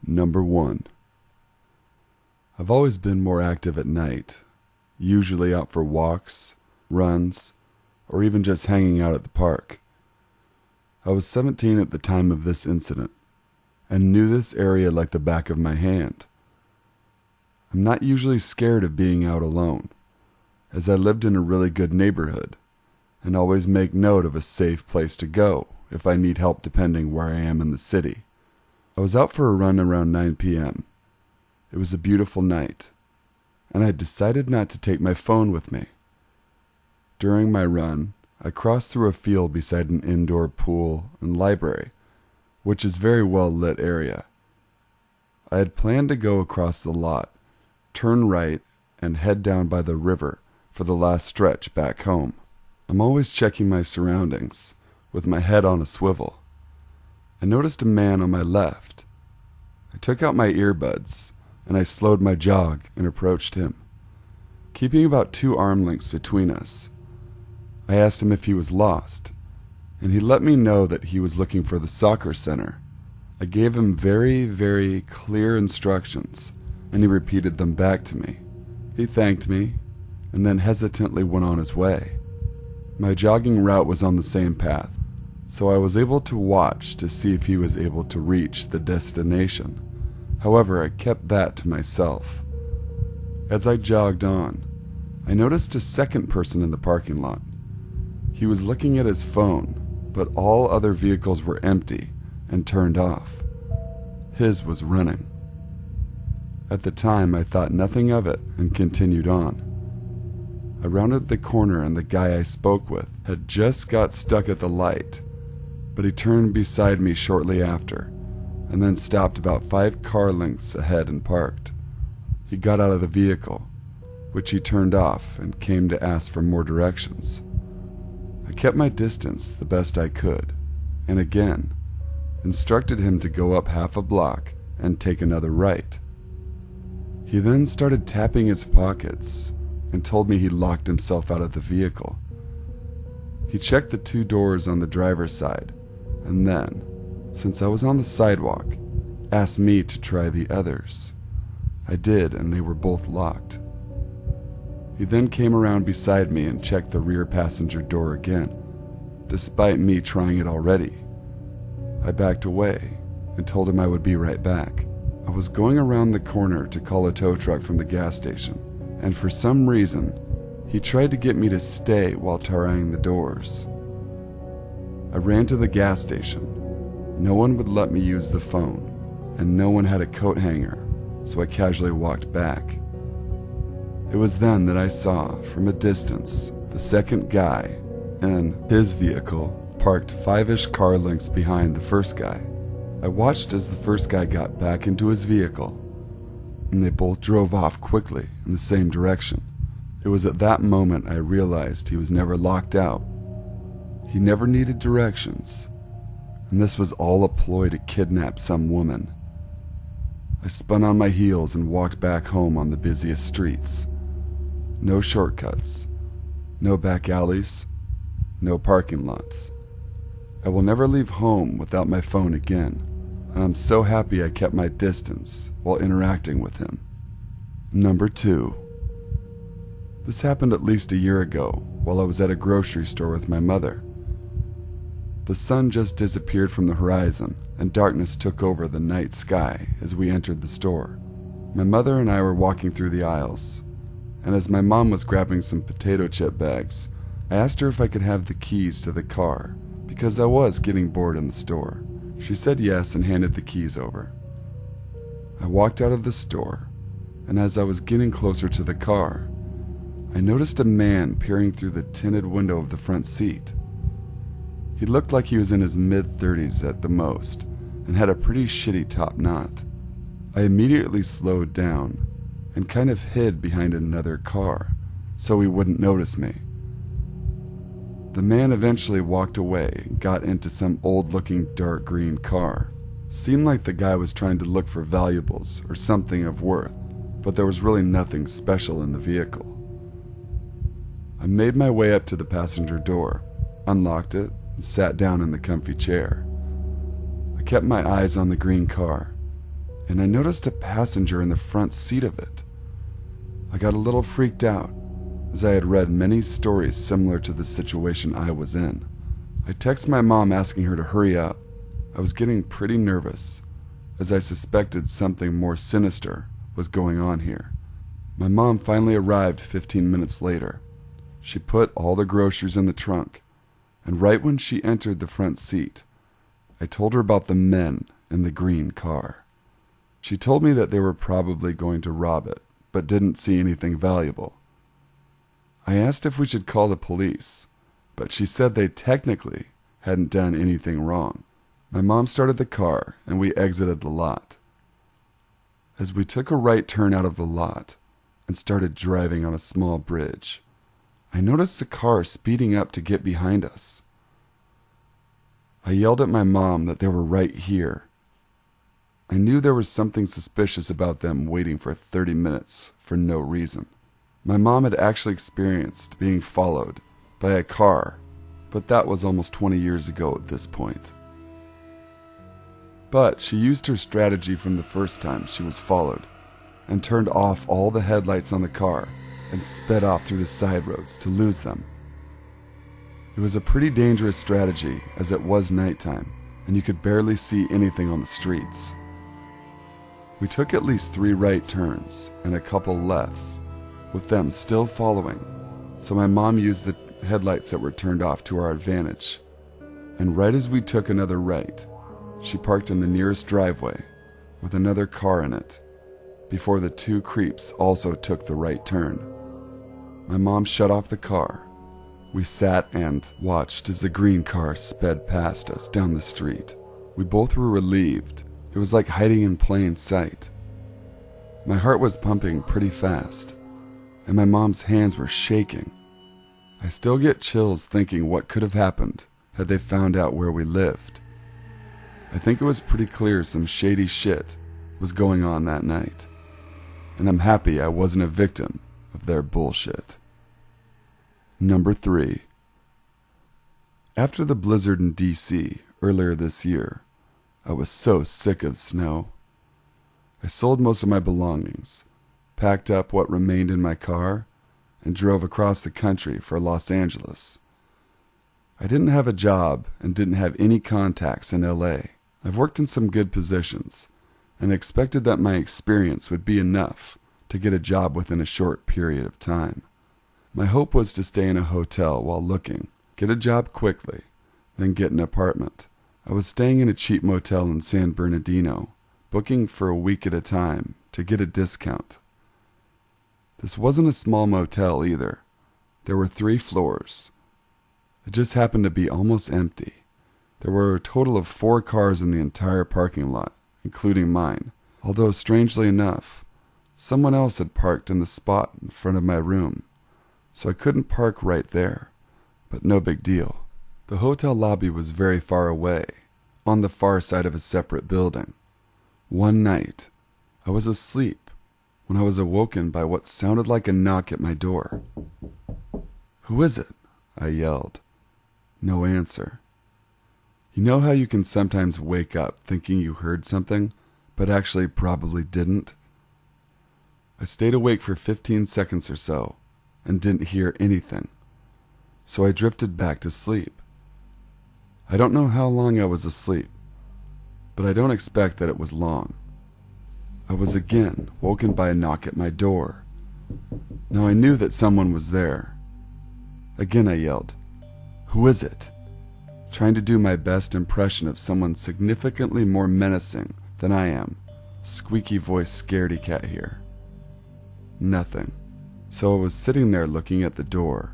Number 1. I've always been more active at night, usually out for walks, runs, or even just hanging out at the park. I was 17 at the time of this incident, and knew this area like the back of my hand. I'm not usually scared of being out alone, as I lived in a really good neighborhood, and always make note of a safe place to go if I need help depending where I am in the city. I was out for a run around 9 p.m. It was a beautiful night, and I decided not to take my phone with me. During my run, I crossed through a field beside an indoor pool and library, which is a very well lit area. I had planned to go across the lot, turn right, and head down by the river for the last stretch back home. I'm always checking my surroundings, with my head on a swivel. I noticed a man on my left. I took out my earbuds, and I slowed my jog and approached him, keeping about 2 arm lengths between us. I asked him if he was lost, and he let me know that he was looking for the soccer center. I gave him very, very clear instructions, and he repeated them back to me. He thanked me, and then hesitantly went on his way. My jogging route was on the same path, so I was able to watch to see if he was able to reach the destination. However, I kept that to myself. As I jogged on, I noticed a second person in the parking lot. He was looking at his phone, but all other vehicles were empty and turned off. His was running. At the time, I thought nothing of it and continued on. I rounded the corner and the guy I spoke with had just got stuck at the light, but he turned beside me shortly after, and then stopped about 5 car lengths ahead and parked. He got out of the vehicle, which he turned off, and came to ask for more directions. I kept my distance the best I could, and again, instructed him to go up half a block and take another right. He then started tapping his pockets and told me he locked himself out of the vehicle. He checked the 2 doors on the driver's side, and then, since I was on the sidewalk, asked me to try the others. I did, and they were both locked. He then came around beside me and checked the rear passenger door again, despite me trying it already. I backed away and told him I would be right back. I was going around the corner to call a tow truck from the gas station, and for some reason, he tried to get me to stay while trying the doors. I ran to the gas station. No one would let me use the phone, and no one had a coat hanger, so I casually walked back. It was then that I saw, from a distance, the second guy and his vehicle parked 5-ish car lengths behind the first guy. I watched as the first guy got back into his vehicle, and they both drove off quickly in the same direction. It was at that moment I realized he was never locked out. He never needed directions, and this was all a ploy to kidnap some woman. I spun on my heels and walked back home on the busiest streets. No shortcuts, no back alleys, no parking lots. I will never leave home without my phone again, and I'm so happy I kept my distance while interacting with him. Number 2. This happened at least a year ago while I was at a grocery store with my mother. The sun just disappeared from the horizon, and darkness took over the night sky as we entered the store. My mother and I were walking through the aisles, and as my mom was grabbing some potato chip bags, I asked her if I could have the keys to the car, because I was getting bored in the store. She said yes and handed the keys over. I walked out of the store, and as I was getting closer to the car, I noticed a man peering through the tinted window of the front seat. He looked like he was in his mid-30s at the most, and had a pretty shitty top knot. I immediately slowed down and kind of hid behind another car so he wouldn't notice me. The man eventually walked away and got into some old-looking dark green car. Seemed like the guy was trying to look for valuables or something of worth, but there was really nothing special in the vehicle. I made my way up to the passenger door, unlocked it, and sat down in the comfy chair. I kept my eyes on the green car, and I noticed a passenger in the front seat of it. I got a little freaked out, as I had read many stories similar to the situation I was in. I texted my mom asking her to hurry up. I was getting pretty nervous, as I suspected something more sinister was going on here. My mom finally arrived 15 minutes later. She put all the groceries in the trunk, and right when she entered the front seat, I told her about the men in the green car. She told me that they were probably going to rob it, but didn't see anything valuable. I asked if we should call the police, but she said they technically hadn't done anything wrong. My mom started the car, and we exited the lot. As we took a right turn out of the lot and started driving on a small bridge, I noticed the car speeding up to get behind us. I yelled at my mom that they were right here. I knew there was something suspicious about them waiting for 30 minutes for no reason. My mom had actually experienced being followed by a car, but that was almost 20 years ago at this point. But she used her strategy from the first time she was followed and turned off all the headlights on the car and sped off through the side roads to lose them. It was a pretty dangerous strategy, as it was nighttime and you could barely see anything on the streets. We took at least 3 right turns and a couple lefts, with them still following, so my mom used the headlights that were turned off to our advantage. And right as we took another right, she parked in the nearest driveway with another car in it, before the 2 creeps also took the right turn. My mom shut off the car. We sat and watched as the green car sped past us down the street. We both were relieved. It was like hiding in plain sight. My heart was pumping pretty fast, and my mom's hands were shaking. I still get chills thinking what could have happened had they found out where we lived. I think it was pretty clear some shady shit was going on that night, and I'm happy I wasn't a victim of their bullshit. Number 3. After the blizzard in DC earlier this year, I was so sick of snow. I sold most of my belongings, packed up what remained in my car, and drove across the country for Los Angeles. I didn't have a job and didn't have any contacts in LA. I've worked in some good positions and expected that my experience would be enough to get a job within a short period of time. My hope was to stay in a hotel while looking, get a job quickly, then get an apartment. I was staying in a cheap motel in San Bernardino, booking for a week at a time to get a discount. This wasn't a small motel either. There were 3 floors. It just happened to be almost empty. There were a total of 4 cars in the entire parking lot, including mine, although strangely enough, someone else had parked in the spot in front of my room, so I couldn't park right there, but no big deal. The hotel lobby was very far away, on the far side of a separate building. One night, I was asleep when I was awoken by what sounded like a knock at my door. "Who is it?" I yelled. No answer. You know how you can sometimes wake up thinking you heard something, but actually probably didn't? I stayed awake for 15 seconds or so and didn't hear anything, so I drifted back to sleep. I don't know how long I was asleep, but I don't expect that it was long. I was again woken by a knock at my door. Now I knew that someone was there. Again I yelled, "Who is it?" trying to do my best impression of someone significantly more menacing than I am. Squeaky voice scaredy cat here. Nothing. So I was sitting there looking at the door,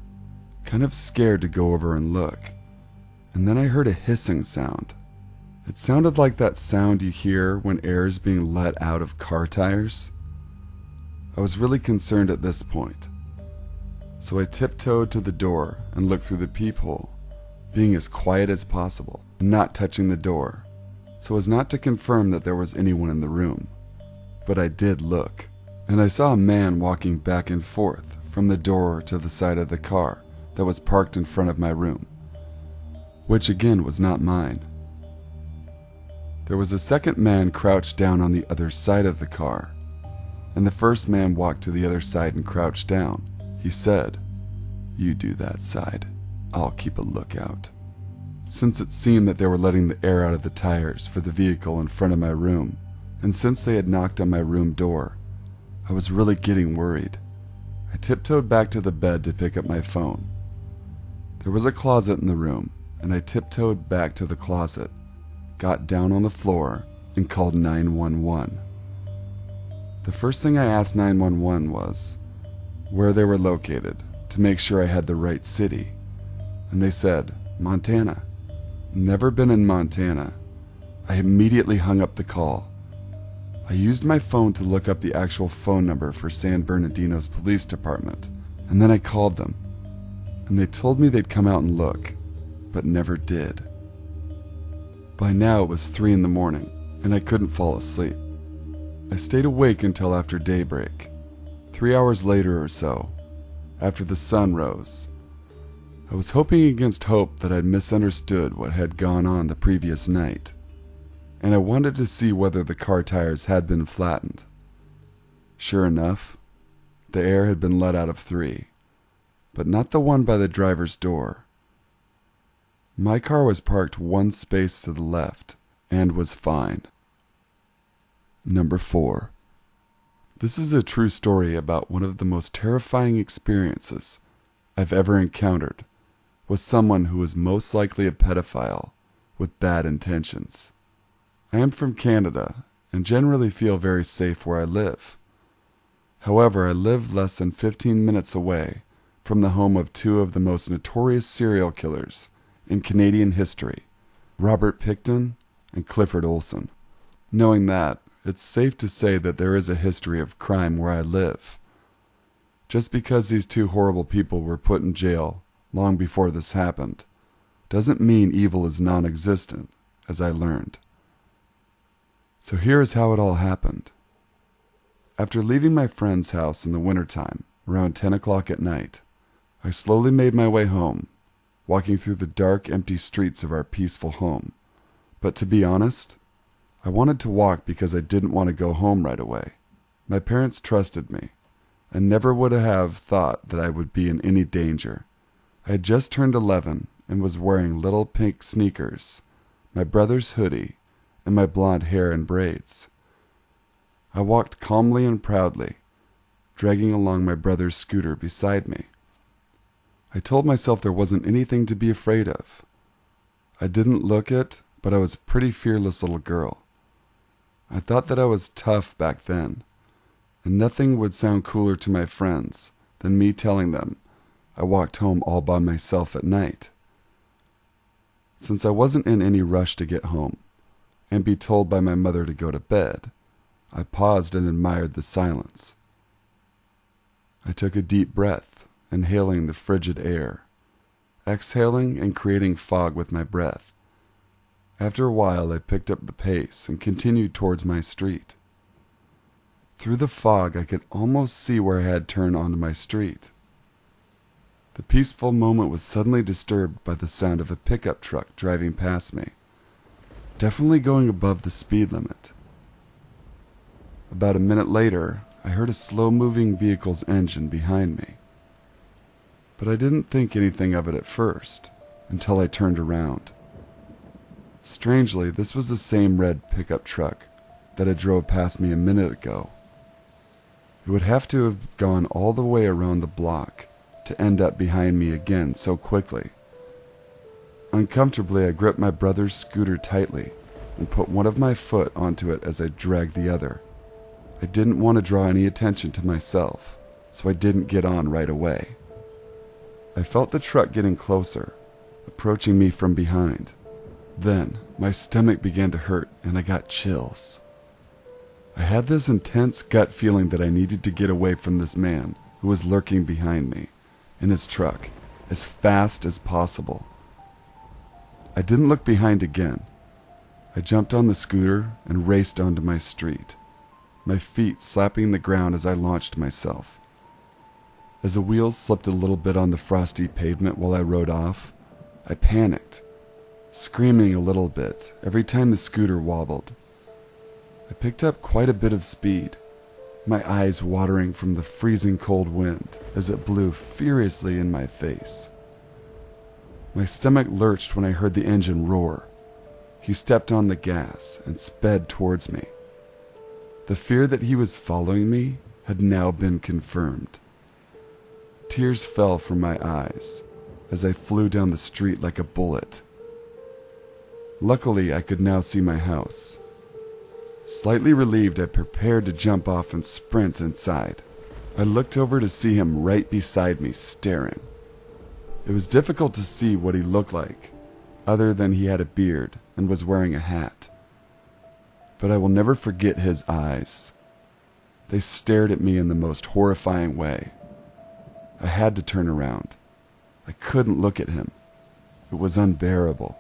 kind of scared to go over and look. And then I heard a hissing sound. It sounded like that sound you hear when air is being let out of car tires. I was really concerned at this point, so I tiptoed to the door and looked through the peephole, being as quiet as possible and not touching the door, so as not to confirm that there was anyone in the room. But I did look, and I saw a man walking back and forth from the door to the side of the car that was parked in front of my room, which again was not mine. There was a second man crouched down on the other side of the car, and the first man walked to the other side and crouched down. He said, "You do that side. I'll keep a lookout." Since it seemed that they were letting the air out of the tires for the vehicle in front of my room, and since they had knocked on my room door, I was really getting worried. I tiptoed back to the bed to pick up my phone. There was a closet in the room, and I tiptoed back to the closet, got down on the floor, and called 911. The first thing I asked 911 was where they were located to make sure I had the right city, and they said, "Montana." Never been in Montana. I immediately hung up the call. I used my phone to look up the actual phone number for San Bernardino's police department, and then I called them, and they told me they'd come out and look, but never did. By now it was 3 in the morning, and I couldn't fall asleep. I stayed awake until after daybreak. 3 hours later or so, after the sun rose, I was hoping against hope that I'd misunderstood what had gone on the previous night, and I wanted to see whether the car tires had been flattened. Sure enough, the air had been let out of 3, but not the one by the driver's door. My car was parked 1 space to the left and was fine. Number 4. This is a true story about one of the most terrifying experiences I've ever encountered with someone who was most likely a pedophile with bad intentions. I am from Canada and generally feel very safe where I live. However, I live less than 15 minutes away from the home of 2 of the most notorious serial killers in Canadian history, Robert Pickton and Clifford Olson. Knowing that, it's safe to say that there is a history of crime where I live. Just because these 2 horrible people were put in jail long before this happened, doesn't mean evil is non-existent, as I learned. So here is how it all happened. After leaving my friend's house in the wintertime, around 10 o'clock at night, I slowly made my way home, walking through the dark, empty streets of our peaceful home. But to be honest, I wanted to walk because I didn't want to go home right away. My parents trusted me, and never would have thought that I would be in any danger. I had just turned 11 and was wearing little pink sneakers, my brother's hoodie, and my blonde hair in braids. I walked calmly and proudly, dragging along my brother's scooter beside me. I told myself there wasn't anything to be afraid of. I didn't look it, but I was a pretty fearless little girl. I thought that I was tough back then, and nothing would sound cooler to my friends than me telling them I walked home all by myself at night. Since I wasn't in any rush to get home and be told by my mother to go to bed, I paused and admired the silence. I took a deep breath, inhaling the frigid air, exhaling and creating fog with my breath. After a while, I picked up the pace and continued towards my street. Through the fog, I could almost see where I had turned onto my street. The peaceful moment was suddenly disturbed by the sound of a pickup truck driving past me, definitely going above the speed limit. About a minute later, I heard a slow-moving vehicle's engine behind me, but I didn't think anything of it at first, until I turned around. Strangely, this was the same red pickup truck that had drove past me a minute ago. It would have to have gone all the way around the block to end up behind me again so quickly. Uncomfortably, I gripped my brother's scooter tightly and put one of my foot onto it as I dragged the other. I didn't want to draw any attention to myself, so I didn't get on right away. I felt the truck getting closer, approaching me from behind. Then, my stomach began to hurt and I got chills. I had this intense gut feeling that I needed to get away from this man who was lurking behind me in his truck as fast as possible. I didn't look behind again. I jumped on the scooter and raced onto my street, my feet slapping the ground as I launched myself. As the wheels slipped a little bit on the frosty pavement while I rode off, I panicked. screaming a little bit every time the scooter wobbled. I picked up quite a bit of speed, my eyes watering from the freezing cold wind as it blew furiously in my face. My stomach lurched when I heard the engine roar. He stepped on the gas and sped towards me. The fear that he was following me had now been confirmed. Tears fell from my eyes as I flew down the street like a bullet. Luckily, I could now see my house. Slightly relieved, I prepared to jump off and sprint inside. I looked over to see him right beside me, staring. It was difficult to see what he looked like, other than he had a beard and was wearing a hat. But I will never forget his eyes. They stared at me in the most horrifying way. I had to turn around. I couldn't look at him. It was unbearable.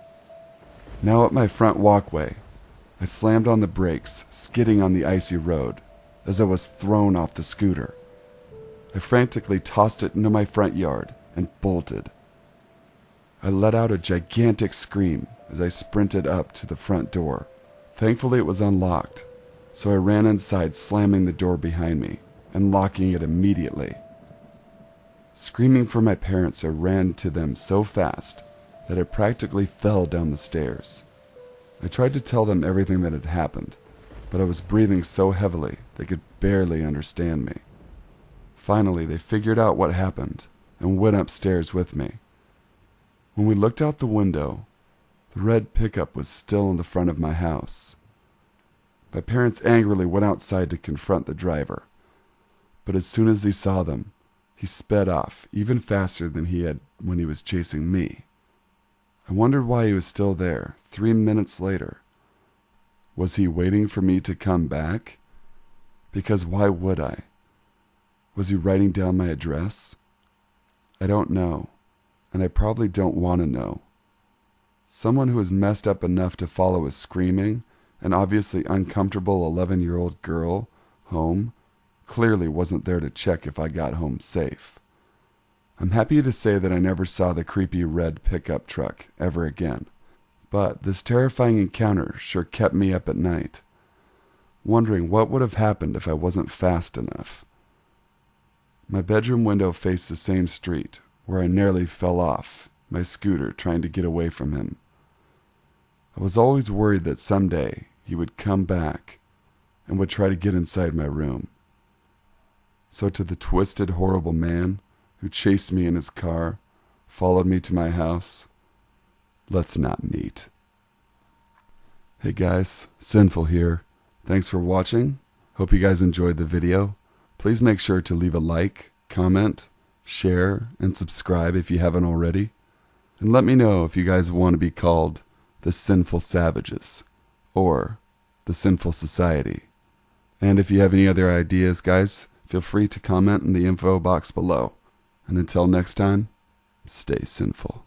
Now at my front walkway, I slammed on the brakes, skidding on the icy road as I was thrown off the scooter. I frantically tossed it into my front yard and bolted. I let out a gigantic scream as I sprinted up to the front door. Thankfully it was unlocked, so I ran inside, slamming the door behind me and locking it immediately. Screaming for my parents, I ran to them so fast that I practically fell down the stairs. I tried to tell them everything that had happened, but I was breathing so heavily they could barely understand me. Finally, they figured out what happened and went upstairs with me. When we looked out the window, the red pickup was still in the front of my house. My parents angrily went outside to confront the driver, but as soon as he saw them, he sped off even faster than he had when he was chasing me. I wondered why he was still there 3 minutes later. Was he waiting for me to come back? Because why would I? Was he writing down my address? I don't know, and I probably don't want to know. Someone who was messed up enough to follow a screaming and obviously uncomfortable 11-year-old girl home clearly wasn't there to check if I got home safe. I'm happy to say that I never saw the creepy red pickup truck ever again, but this terrifying encounter sure kept me up at night, wondering what would have happened if I wasn't fast enough. My bedroom window faced the same street where I nearly fell off my scooter trying to get away from him. I was always worried that someday he would come back and would try to get inside my room. So to the twisted, horrible man who chased me in his car, followed me to my house, let's not meet. Hey guys, Sinful here. Thanks for watching. Hope you guys enjoyed the video. Please make sure to leave a like, comment, share, and subscribe if you haven't already. And let me know if you guys want to be called the Sinful Savages or the Sinful Society. And if you have any other ideas, guys, feel free to comment in the info box below. And until next time, stay sinful.